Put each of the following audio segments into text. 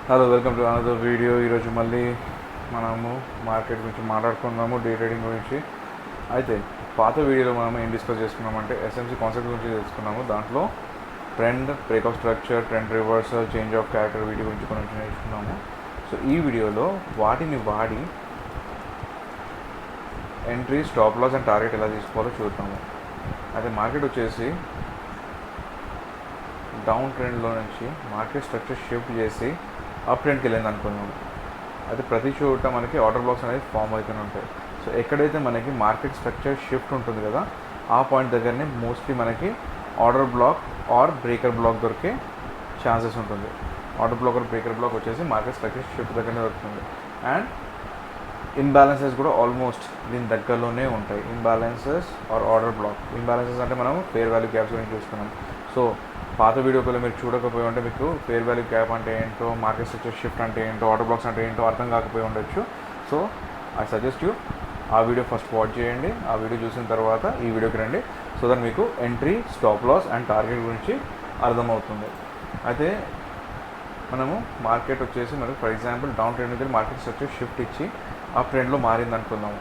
Hello, welcome to another video. ఈరోజు మళ్ళీ మనము మార్కెట్ గురించి మాట్లాడుకుందాము, డే ట్రేడింగ్ గురించి. అయితే పాత వీడియోలో మనం ఏం డిస్కస్ చేసుకున్నామంటే ఎస్ఎంసీ కాన్సెప్ట్ గురించి తెలుసుకున్నాము. దాంట్లో trend, break of structure, trend reversal, change of character, వీటి గురించి కొంచెం నేర్చుకున్నాము. సో ఈ వీడియోలో వాటిని వాడి entry, stop loss and target ఎలా తీసుకోవాలో చూద్దాము. అయితే మార్కెట్ వచ్చేసి డౌన్ ట్రెండ్లో నుంచి మార్కెట్ స్ట్రక్చర్ షిఫ్ట్ చేసి అప్ ట్రెండ్కి వెళ్ళింది అనుకున్నాము. అయితే ప్రతి చోట మనకి ఆర్డర్ బ్లాక్స్ అనేది ఫామ్ అవుతూనే ఉంటాయి. సో ఎక్కడైతే మనకి మార్కెట్ స్ట్రక్చర్ షిఫ్ట్ ఉంటుంది కదా, ఆ పాయింట్ దగ్గరనే మోస్ట్లీ మనకి order block or breaker block దొరికే ఛాన్సెస్ ఉంటుంది. Order block or breaker block వచ్చేసి మార్కెట్ స్ట్రక్చర్ షిఫ్ట్ దగ్గరనే దొరుకుతుంది. అండ్ ఇన్బ్యాలెన్సెస్ కూడా ఆల్మోస్ట్ దీని దగ్గరలోనే ఉంటాయి. Imbalances or order block. Imbalances అంటే మనం ఫేర్ వాల్యూ గ్యాప్స్ గురించి చూస్తున్నాం. సో పాత వీడియోలో మీరు చూడకపోయి ఉంటే మీకు ఫేర్ వాల్యూ గ్యాప్ అంటే ఏంటో, మార్కెట్ స్ట్రక్చర్ షిఫ్ట్ అంటే ఏంటో, ఆర్డర్ బ్లాక్స్ అంటే ఏంటో అర్థం కాకపోయి ఉండొచ్చు. సో ఐ సజెస్ట్ యూ ఆ వీడియో ఫస్ట్ వాచ్ చేయండి. ఆ వీడియో చూసిన తర్వాత ఈ వీడియోకి రండి. సో దట్ మీకు entry, stop loss and target గురించి అర్థమవుతుంది. అయితే మనము మార్కెట్ వచ్చేసి మనకు ఫర్ ఎగ్జాంపుల్ డౌన్ ట్రెండ్ నుంచి మార్కెట్ స్ట్రక్చర్ షిఫ్ట్ ఇచ్చి అప్ ట్రెండ్లో మారింది అనుకుందాము.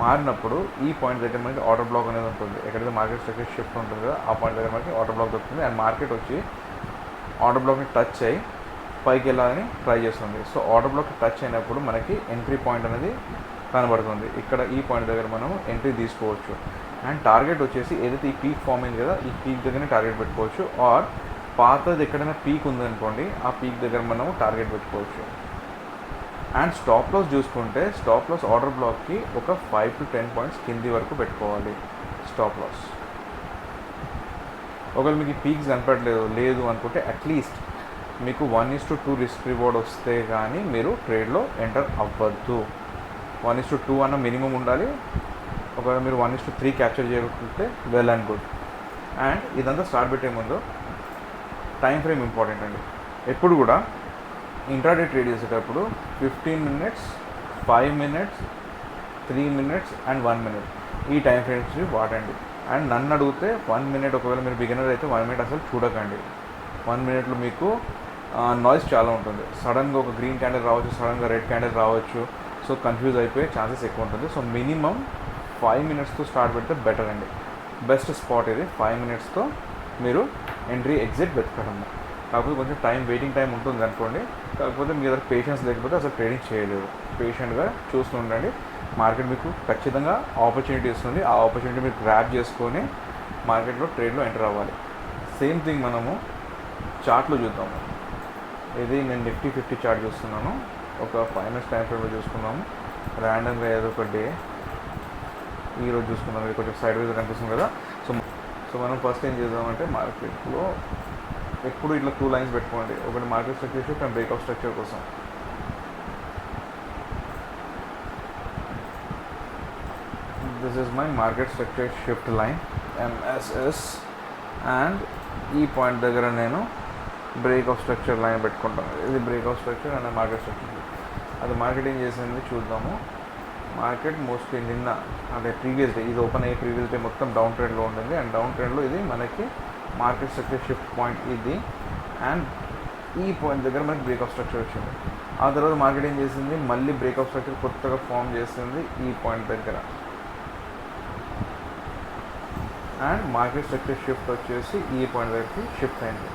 మారినప్పుడు ఈ పాయింట్ దగ్గర మనకి ఆర్డర్ బ్లాక్ అనేది ఉంటుంది. ఎక్కడైతే మార్కెట్ స్ట్రక్చర్ షిఫ్ట్ ఉంటుంది కదా, ఆ పాయింట్ దగ్గర మనకి ఆర్డర్ బ్లాక్ దొరుకుతుంది. అండ్ మార్కెట్ వచ్చి ఆర్డర్ బ్లాక్ని టచ్ అయ్యి పైకి వెళ్ళాలని ట్రై చేస్తుంది. సో ఆర్డర్ బ్లాక్ టచ్ అయినప్పుడు మనకి ఎంట్రీ పాయింట్ అనేది కనబడుతుంది. ఇక్కడ ఈ పాయింట్ దగ్గర మనం ఎంట్రీ తీసుకోవచ్చు. అండ్ టార్గెట్ వచ్చేసి ఏదైతే ఈ పీక్ ఫామ్ అయింది కదా, ఈ పీక్ దగ్గరనే టార్గెట్ పెట్టుకోవచ్చు. ఆర్ పాతది ఎక్కడైనా పీక్ ఉందనుకోండి, ఆ పీక్ దగ్గర మనం టార్గెట్ పెట్టుకోవచ్చు. అండ్ స్టాప్ లాస్ చూసుకుంటే స్టాప్ లాస్ ఆర్డర్ బ్లాక్కి ఒక 5 to 10 పాయింట్స్ కింది వరకు పెట్టుకోవాలి స్టాప్ లాస్. ఒకవేళ మీకు పీక్స్ లేదు అనుకుంటే అట్లీస్ట్ మీకు 1:2 రిస్క్ రివార్డ్ వస్తే కానీ మీరు ట్రేడ్లో ఎంటర్ అవ్వద్దు. 1:2 అన్న మినిమం ఉండాలి. ఒకవేళ మీరు 1:3 క్యాప్చర్ చేయకుంటే వెల్ అండ్ గుడ్. అండ్ ఇదంతా స్టార్ట్ పెట్టే ముందు టైం ఫ్రేమ్ ఇంపార్టెంట్ అండి. ఎప్పుడు కూడా ఇంట్రాడే ట్రేడ్ చేసేటప్పుడు 15 minutes, 5 minutes, 3 minutes and 1 minute ఈ టైం ఫ్రేమ్స్ వాడండి. అండ్ నన్ను అడిగితే 1 minute, ఒకవేళ మీరు బిగినర్ అయితే 1 minute అసలు చూడకండి. 1 minuteలో మీకు నాయిస్ చాలా ఉంటుంది. సడన్గా ఒక గ్రీన్ క్యాండిల్ రావచ్చు, సడన్గా రెడ్ క్యాండిల్ రావచ్చు. సో కన్ఫ్యూజ్ అయిపోయే ఛాన్సెస్ ఎక్కువ ఉంటుంది. సో మినిమం 5 minutesతో స్టార్ట్ పెడితే బెటర్ అండి. బెస్ట్ స్పాట్ ఇది 5 minutesతో మీరు ఎంట్రీ, ఎగ్జిట్ వెతకడం. కాకపోతే కొంచెం వెయిటింగ్ టైం ఉంటుంది అనుకోండి. కాకపోతే మీ దగ్గర పేషెన్స్ లేకపోతే అసలు ట్రేడింగ్ చేయలేరు. పేషెంట్గా చూస్తూ ఉండండి. మార్కెట్ మీకు ఖచ్చితంగా ఆపర్చునిటీ ఇస్తుంది. ఆ ఆపర్చునిటీ మీరు గ్రాబ్ చేసుకొని మార్కెట్లో ట్రేడ్లో ఎంటర్ అవ్వాలి. సేమ్ థింగ్ మనము చార్ట్లో చూద్దాము. ఇది నేను నిఫ్టీ 50 చార్ట్ చూస్తున్నాను. ఒక 5 minutes టైం ఫ్రేమ్లో చూసుకున్నాము. ర్యాండమ్గా ఏదో ఒక డే ఈరోజు చూసుకున్నాము. ఇది కొంచెం సైడ్ వైజ్ కనిపిస్తుంది కదా. సో మనం ఫస్ట్ ఏం చేద్దామంటే మార్కెట్లో ఎప్పుడు ఇట్లా 2 lines పెట్టుకోండి. ఒకటి market structure shift and break of structure కోసం. This is my market structure shift line MSS. And ఈ పాయింట్ దగ్గర నేను బ్రేక్ ఆఫ్ స్ట్రక్చర్ లైన్ పెట్టుకుంటాను. ఇది break of structure and market structure. అది మార్కెట్ ఏం చేసింది చూద్దాము. మార్కెట్ మోస్ట్లీ నిన్న అంటే ప్రీవియస్ డే, ఇది ఓపెన్ అయ్యే ప్రీవియస్ డే మొత్తం డౌన్ ట్రెండ్లో ఉంటుంది. అండ్ డౌన్ ట్రెండ్లో ఇది మనకి మార్కెట్ స్ట్రక్చర్ షిఫ్ట్ పాయింట్ ఇది. అండ్ ఈ పాయింట్ దగ్గర మనకి బ్రేక్ ఆఫ్ స్ట్రక్చర్ వచ్చింది. ఆ తర్వాత మార్కెట్ ఏం చేసింది, మళ్ళీ బ్రేక్ ఆఫ్ స్ట్రక్చర్ కొత్తగా ఫామ్ చేసింది ఈ పాయింట్ దగ్గర. అండ్ మార్కెట్ స్ట్రక్చర్ షిఫ్ట్ వచ్చేసి ఈ పాయింట్ దగ్గరికి షిఫ్ట్ అయింది.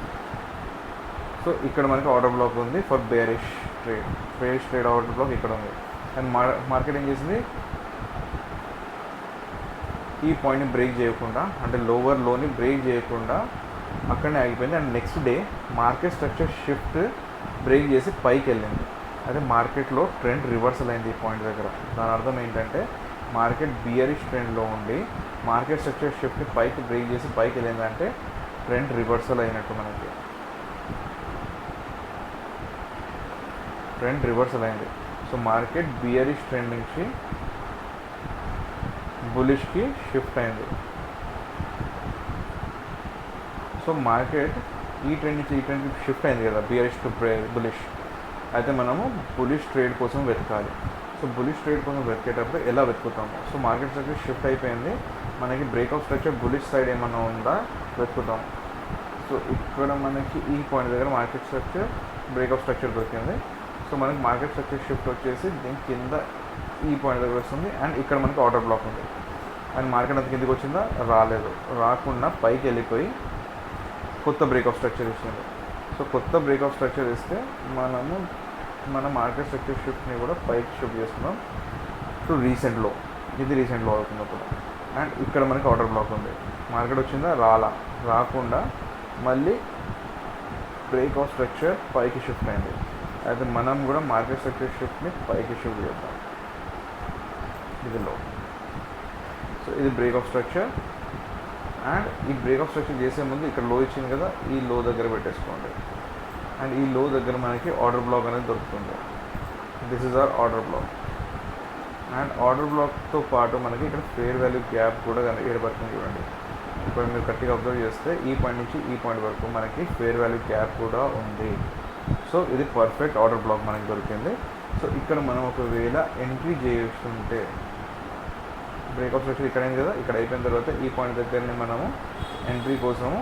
సో ఇక్కడ మనకి ఆర్డర్ బ్లాక్ ఉంది for bearish trade order black ఇక్కడ ఉంది. అండ్ మార్కెట్ ఏం చేసింది, ఈ పాయింట్ని బ్రేక్ చేయకుండా, అంటే లోని బ్రేక్ చేయకుండా అక్కడనే ఆగిపోయింది. And next day market structure shift break చేసి పైకి వెళ్ళింది. అదే మార్కెట్లో ట్రెండ్ రివర్సల్ అయింది ఈ పాయింట్ దగ్గర. దాని అర్థం ఏంటంటే మార్కెట్ బియరిష్ ట్రెండ్లో ఉండి మార్కెట్ స్ట్రక్చర్ షిఫ్ట్ పైకి బ్రేక్ చేసి పైకి వెళ్ళిందంటే ట్రెండ్ రివర్సల్ అయినట్టు. మనకి ట్రెండ్ రివర్సల్ అయింది. సో మార్కెట్ బియరిష్ ట్రెండ్ నుంచి బులిష్కి షిఫ్ట్ అయింది. సో మార్కెట్ ఈ ట్రెండ్ నుంచి ఈ ట్రెండ్కి షిఫ్ట్ అయింది కదా, బియరిష్ టు బులిష్. అయితే మనము బులిష్ ట్రేడ్ కోసం వెతకాలి. సో బులిష్ ట్రేడ్ కోసం వెతికేటప్పుడు ఎలా వెతుకుతాము? సో మార్కెట్ స్ట్రక్చర్ షిఫ్ట్ అయిపోయింది. మనకి break of structure bullish side ఏమన్నా ఉందా వెతుకుతాము. సో సో ఇక్కడ మనకి ఈ పాయింట్ దగ్గర మార్కెట్ స్ట్రక్చర్ బ్రేక్అప్ స్ట్రక్చర్ దొరికింది. సో మనకి మార్కెట్ స్ట్రక్చర్ షిఫ్ట్ వచ్చేసి దీని కింద ఈ పాయింట్ దగ్గర వస్తుంది అండ్ ఇక్కడ మనకి ఆర్డర్ బ్లాక్ ఉంది. అండ్ మార్కెట్ అంత కిందకి వచ్చిందా, రాలేదు. రాకుండా పైకి వెళ్ళిపోయి కొత్త బ్రేక్అప్ స్ట్రక్చర్ ఇచ్చింది. సో కొత్త బ్రేక్అప్ స్ట్రక్చర్ ఇస్తే మనము మన మార్కెట్ స్ట్రక్చర్ షిఫ్ట్ని కూడా పైకి షిఫ్ట్ చేస్తున్నాం టు రీసెంట్లో. ఇది రీసెంట్లో అవుతున్నప్పుడు. అండ్ ఇక్కడ మనకి ఆర్డర్ బ్లాక్ ఉంది. మార్కెట్ వచ్చిందా, రాకుండా మళ్ళీ బ్రేక్అప్ స్ట్రక్చర్ పైకి షిఫ్ట్ అయింది. అయితే మనం కూడా మార్కెట్ స్ట్రక్చర్ షిఫ్ట్ని పైకి షిఫ్ట్ చేద్దాం. ఇది లో. సో ఇది బ్రేక్అప్ స్ట్రక్చర్. అండ్ ఈ బ్రేక్అప్ స్ట్రక్చర్ చేసే ముందు ఇక్కడ లో ఇచ్చింది కదా, ఈ లో దగ్గర పెట్టేసుకోండి. అండ్ ఈ లో దగ్గర మనకి ఆర్డర్ బ్లాక్ అనేది దొరుకుతుంది. This is our order block. And order బ్లాక్తో పాటు మనకి ఇక్కడ ఫేర్ వాల్యూ గ్యాప్ కూడా ఏర్పడుతుంది. చూడండి, ఇప్పుడు మీరు గట్టిగా అబ్జర్వ్ చేస్తే ఈ పాయింట్ నుంచి ఈ పాయింట్ వరకు మనకి ఫేర్ వాల్యూ గ్యాప్ కూడా ఉంది. సో ఇది పర్ఫెక్ట్ ఆర్డర్ బ్లాక్ మనకి దొరికింది. సో ఇక్కడ మనం ఒకవేళ ఎంట్రీ చేస్తుంటే బ్రేక్అప్ స్ట్రక్చర్ ఇక్కడ అయింది కదా, ఇక్కడ అయిపోయిన తర్వాత ఈ పాయింట్ దగ్గరనే మనము ఎంట్రీ కోసము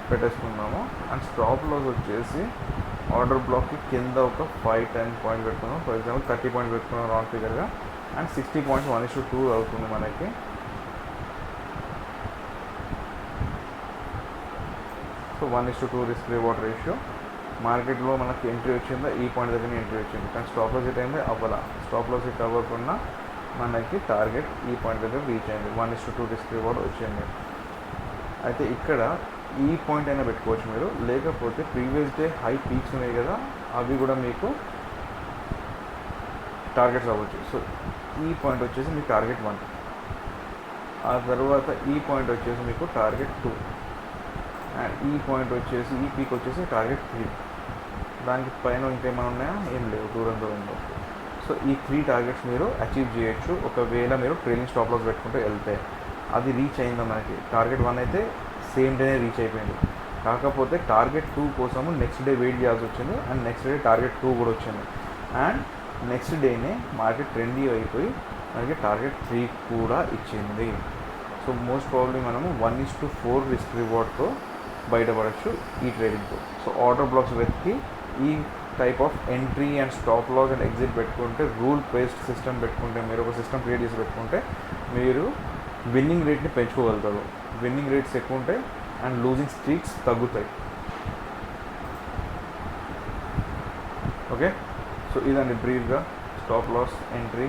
పెట్టేసుకున్నాము. అండ్ స్టాప్ లాస్ వచ్చేసి ఆర్డర్ బ్లాక్కి కింద ఒక 5-10 పాయింట్ పెట్టుకున్నాం. ఫర్ ఎగ్జాంపుల్ 30 పాయింట్ పెట్టుకున్నాం రౌండ్ ఫిగర్గా. అండ్ 60 పాయింట్స్ 1:2 అవుతుంది మనకి. So 1:2 risk reward ratio. మార్కెట్లో మనకి ఎంట్రీ వచ్చిందా, ఈ పాయింట్ దగ్గర ఎంట్రీ వచ్చింది. కానీ స్టాప్ లాస్ హిట్ అయింది, అవ్వాల. స్టాప్ లాస్ హిట్ అవ్వకుండా మనకి టార్గెట్ ఈ పాయింట్ దగ్గర రీచ్ అయింది. 1:2 రిస్క్ రివార్డ్ వచ్చింది. అయితే ఇక్కడ ఈ పాయింట్ అయినా పెట్టుకోవచ్చు మీరు, లేకపోతే ప్రీవియస్ డే హై పీక్స్ ఉన్నాయి కదా, అవి కూడా మీకు టార్గెట్స్ అవ్వచ్చు. సో ఈ పాయింట్ వచ్చేసి మీకు టార్గెట్ 1, ఆ తర్వాత ఈ పాయింట్ వచ్చేసి మీకు టార్గెట్ 2, అండ్ ఈ పాయింట్ వచ్చేసి ఈ పీక్ వచ్చేసి టార్గెట్ 3. దానికి పైన ఇంకేమైనా ఉన్నాయా, ఏం లేవు, దూరంలో. సో ఈ 3 టార్గెట్స్ మీరు అచీవ్ చేయొచ్చు ఒకవేళ మీరు ట్రైలింగ్ స్టాప్ లాస్ పెట్టుకుంటూ వెళ్తే. అది రీచ్ అయిందా మనకి, టార్గెట్ 1 అయితే సేమ్ డేనే రీచ్ అయిపోయింది. కాకపోతే టార్గెట్ 2 కోసము నెక్స్ట్ డే వెయిట్ చేయాల్సి వచ్చింది. అండ్ నెక్స్ట్ డే టార్గెట్ 2 కూడా వచ్చింది. అండ్ నెక్స్ట్ డేనే మార్కెట్ ట్రెండీ అయిపోయి మనకి టార్గెట్ 3 కూడా ఇచ్చింది. సో మోస్ట్ ప్రాబ్లీ మనము 1:4 రిస్క్ రివార్డ్తో బయటపడవచ్చు ఈ ట్రేడింగ్తో. సో ఆర్డర్ బ్లాక్స్ వెతికి ఈ type of entry and stop loss and exit పెట్టుకుంటే, రూల్ బేస్డ్ సిస్టమ్ పెట్టుకుంటే, మీరు ఒక సిస్టమ్ క్రియేట్ చేసి పెట్టుకుంటే మీరు విన్నింగ్ రేట్ని పెంచుకోగలుగుతారు. విన్నింగ్ రేట్స్ ఎక్కువ ఉంటాయి అండ్ లూజింగ్ స్ట్రీక్స్ తగ్గుతాయి. ఓకే, సో ఇదండి బ్రీఫ్గా స్టాప్ లాస్, ఎంట్రీ,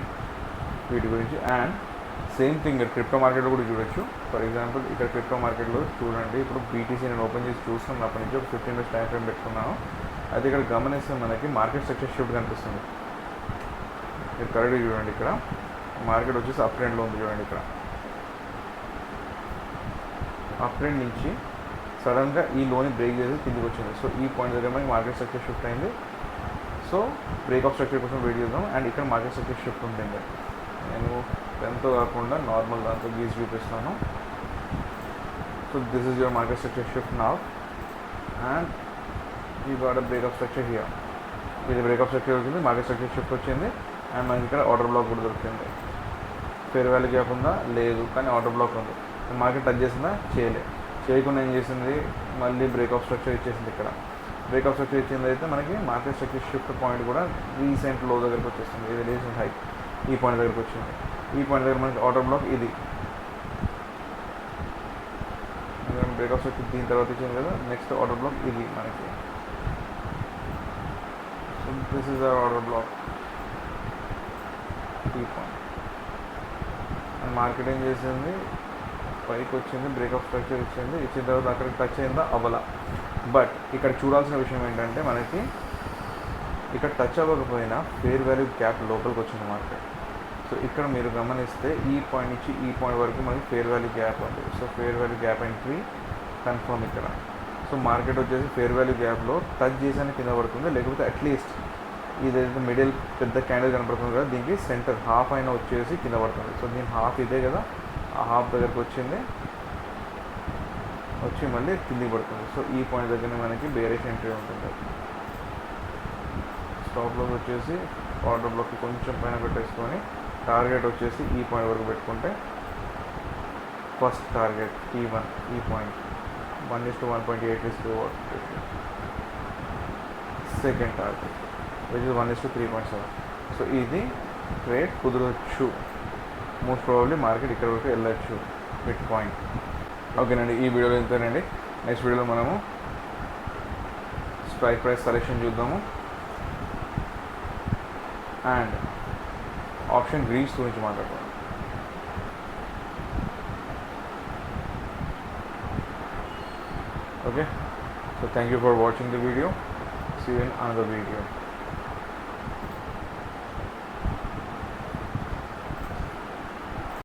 వీటి గురించి. అండ్ సేమ్ థింగ్ క్రిప్టో మార్కెట్లో కూడా చూడొచ్చు. ఫర్ ఎగ్జాంపుల్ ఇక్కడ క్రిప్టో మార్కెట్లో చూడండి, ఇప్పుడు బీటీసీ నేను ఓపెన్ చేసి చూస్తున్నాను. అప్పటి నుంచి ఒక 15 డేస్ టైం ఫ్రేమ్ పెట్టుకున్నాను. అయితే ఇక్కడ గమనిస్తే మనకి మార్కెట్ స్ట్రక్చర్ షిఫ్ట్ కనిపిస్తుంది. మీరు కరెక్ట్గా చూడండి, ఇక్కడ మార్కెట్ వచ్చేసి అప్ ట్రెండ్లో ఉంది. చూడండి, ఇక్కడ అప్ ట్రెండ్ నుంచి సడన్గా ఈ లోని బ్రేక్ చేసి కిందికి వచ్చింది. సో ఈ పాయింట్ దగ్గర మనకి మార్కెట్ స్ట్రక్చర్ షిఫ్ట్ అయింది. సో బ్రేక్అప్ స్ట్రక్చర్ కోసం వెయిట్ చేద్దాం. అండ్ ఇక్కడ మార్కెట్ స్ట్రక్చర్ షిఫ్ట్ ఉంటుంది. నేను పెన్తో కాకుండా నార్మల్ దాంతో గీసి చూపిస్తాను. So this is your market structure shift now. And ఈ గాట్ బ్రేక్అప్ స్ట్రక్చర్ హియర్. ఇది బ్రేక్అప్ స్ట్రక్చర్ వచ్చింది, మార్కెట్ స్ట్రక్చర్ షిఫ్ట్ వచ్చింది. అండ్ మనకి ఇక్కడ ఆర్డర్ బ్లాక్ కూడా దొరికింది. ఫేర్ వాల్యూ గ్యాప్ ఉందా, లేదు, కానీ ఆర్డర్ బ్లాక్ ఉంది. మార్కెట్ టచ్ చేసిందా, చేయకుండా ఏం చేసింది, మళ్ళీ బ్రేక్అప్ స్ట్రక్చర్ ఇచ్చేసింది. ఇక్కడ బ్రేక్అప్ స్ట్రక్చర్ ఇచ్చింది అయితే మనకి మార్కెట్ స్ట్రక్చర్ షిఫ్ట్ పాయింట్ కూడా రీసెంట్ లో దగ్గరకు వచ్చేస్తుంది. ఇది రీసెంట్ హై ఈ పాయింట్ దగ్గరకు వచ్చింది. ఈ పాయింట్ దగ్గర మనకి ఆర్డర్ బ్లాక్ ఇది బ్రేక్అప్ స్ట్రక్చర్ దీని తర్వాత ఇచ్చింది కదా, నెక్స్ట్ ఆర్డర్ బ్లాక్ ఇది మనకి. So this is our order black, ఈ పాయింట్. అండ్ మార్కెట్ ఏం చేసింది, పైకి వచ్చింది, బ్రేక్అప్ స్ట్రక్చర్ ఇచ్చిన తర్వాత అక్కడికి టచ్ అయిందా, అవ్వాల. బట్ ఇక్కడ చూడాల్సిన విషయం ఏంటంటే మనకి ఇక్కడ టచ్ అవ్వకపోయినా ఫేర్ వాల్యూ గ్యాప్ లోపలికి వచ్చింది మార్కెట్. సో ఇక్కడ మీరు గమనిస్తే ఈ పాయింట్ నుంచి ఈ పాయింట్ వరకు మనకి ఫేర్ వాల్యూ గ్యాప్ ఉంది. So fair value gap entry confirm ఇక్కడ. సో మార్కెట్ వచ్చేసి ఫేర్ వాల్యూ గ్యాప్లో టచ్ చేసానికి కింద పడుతుంది, లేకపోతే అట్లీస్ట్ ఇదైతే మిడిల్ పెద్ద క్యాండిల్ కనపడుతుంది కదా, దీనికి సెంటర్ హాఫ్ అయినా వచ్చేసి కింద పడుతుంది. సో దీని హాఫ్ ఇదే కదా, ఆ హాఫ్ దగ్గరకు వచ్చింది, వచ్చి మళ్ళీ కిందికి పడుతుంది. సో ఈ పాయింట్ దగ్గర మనకి బేరిష్ ఎంట్రీ ఉంటుంది. స్టాప్ లాస్ వచ్చేసి ఆర్డర్ బ్లాక్ కొంచెం పైన పెట్టేసుకొని టార్గెట్ వచ్చేసి ఈ పాయింట్ వరకు పెట్టుకుంటే ఫస్ట్ టార్గెట్ T1 ఈ point 1:1.8 second target which is 1:3.7. So ఇది ట్రేడ్ కుదరవచ్చు, మోస్ట్ ప్రాబబ్లీ మార్కెట్ ఇక్కడ వరకు వెళ్ళచ్చు బిట్ కాయిన్. ఓకేనండి, ఈ వీడియోలో ఇంతేనండి. నెక్స్ట్ వీడియోలో మనము స్ట్రైక్ ప్రైస్ కలెక్షన్ చూద్దాము అండ్ ఆప్షన్ గ్రీస్ గురించి మాట్లాడతాం. Okay, so thank you for watching the video. See you in another video.